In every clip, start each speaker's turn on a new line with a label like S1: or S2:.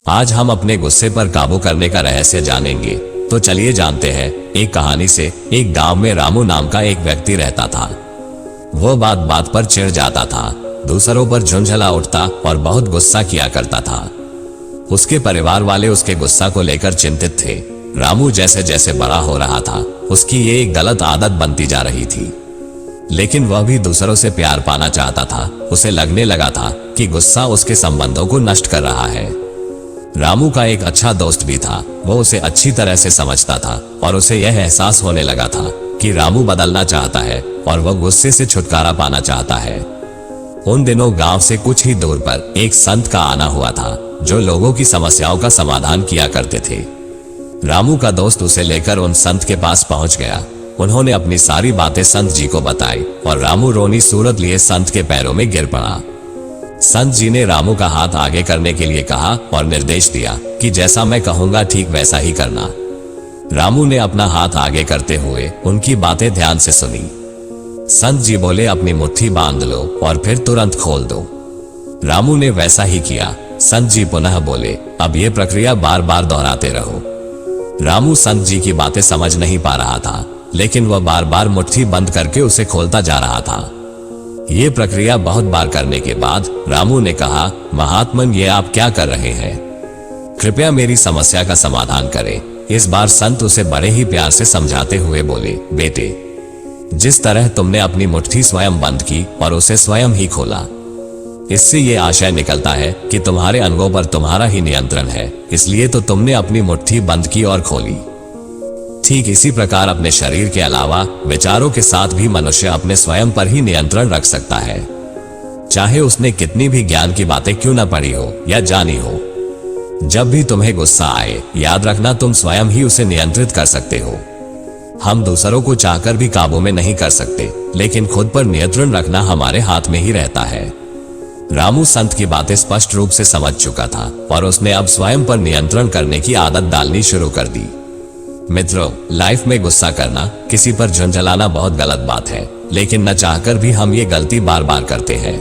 S1: आज हम अपने गुस्से पर काबू करने का रहस्य जानेंगे। तो चलिए जानते हैं एक कहानी से। एक गांव में रामू नाम का एक व्यक्ति रहता था। वो बात बात पर चिढ़ जाता था, दूसरों पर झुंझला उठता और बहुत गुस्सा किया करता था। उसके परिवार वाले उसके गुस्सा को लेकर चिंतित थे। रामू जैसे जैसे बड़ा हो रहा था, उसकी ये एक गलत आदत बनती जा रही थी। लेकिन वह भी दूसरों से प्यार पाना चाहता था। उसे लगने लगा था कि गुस्सा उसके संबंधों को नष्ट कर रहा है। रामू का एक अच्छा दोस्त भी था। वो उसे अच्छी तरह से समझता था और उसे यह एहसास होने लगा था कि रामू बदलना चाहता है और वह गुस्से से छुटकारा पाना चाहता है। उन दिनों गांव से कुछ ही दूर पर एक संत का आना हुआ था, जो लोगों की समस्याओं का समाधान किया करते थे। रामू का दोस्त उसे लेकर उन संत के पास पहुंच गया। उन्होंने अपनी सारी बातें संत जी को बताई और रामू रोनी सूरत लिए संत के पैरों में गिर पड़ा। संत जी ने रामू का हाथ आगे करने के लिए कहा और निर्देश दिया कि जैसा मैं कहूंगा ठीक वैसा ही करना। रामू ने अपना हाथ आगे करते हुए उनकी बातें ध्यान से सुनी। संत जी बोले, अपनी मुट्ठी बांध लो और फिर तुरंत खोल दो। रामू ने वैसा ही किया। संत जी पुनः बोले, अब ये प्रक्रिया बार बार दोहराते रहो। रामू संत जी की बातें समझ नहीं पा रहा था, लेकिन वह बार बार मुट्ठी बंद करके उसे खोलता जा रहा था। ये प्रक्रिया बहुत बार करने के बाद रामू ने कहा, महात्मन, ये आप क्या कर रहे हैं? कृपया मेरी समस्या का समाधान करें। इस बार संत उसे बड़े ही प्यार से समझाते हुए बोले, बेटे, जिस तरह तुमने अपनी मुट्ठी स्वयं बंद की और उसे स्वयं ही खोला, इससे ये आशय निकलता है कि तुम्हारे अंगों पर तुम्हारा ही नियंत्रण है, इसलिए तो तुमने अपनी मुट्ठी बंद की और खोली। ठीक इसी प्रकार अपने शरीर के अलावा विचारों के साथ भी मनुष्य अपने स्वयं पर ही नियंत्रण रख सकता है, चाहे उसने कितनी भी ज्ञान की बातें क्यों न पढ़ी हो या जानी हो। जब भी तुम्हें गुस्सा आए, याद रखना तुम स्वयं ही उसे नियंत्रित कर सकते हो। हम दूसरों को चाहकर भी काबू में नहीं कर सकते, लेकिन खुद पर नियंत्रण रखना हमारे हाथ में ही रहता है। रामू संत की बातें स्पष्ट रूप से समझ चुका था और उसने अब स्वयं पर नियंत्रण करने की आदत डालनी शुरू कर दी। मित्रों, लाइफ में गुस्सा करना, किसी पर झुंझलाना बहुत गलत बात है, लेकिन न चाहकर भी हम ये गलती बार बार करते हैं।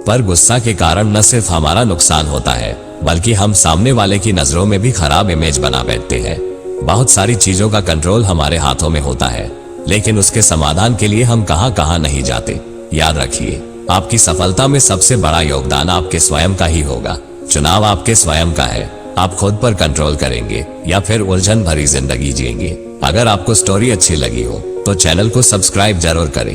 S1: पर गुस्सा के कारण न सिर्फ हमारा नुकसान होता है, बल्कि हम सामने वाले की नजरों में भी खराब इमेज बना बैठते हैं। बहुत सारी चीजों का कंट्रोल हमारे हाथों में होता है, लेकिन उसके समाधान के लिए हम कहां कहां नहीं जाते। याद रखिए, आपकी सफलता में सबसे बड़ा योगदान आपके स्वयं का ही होगा। चुनाव आपके स्वयं का है। आप खुद पर कंट्रोल करेंगे या फिर उलझन भरी जिंदगी जिएंगे। अगर आपको स्टोरी अच्छी लगी हो तो चैनल को सब्सक्राइब जरूर करें।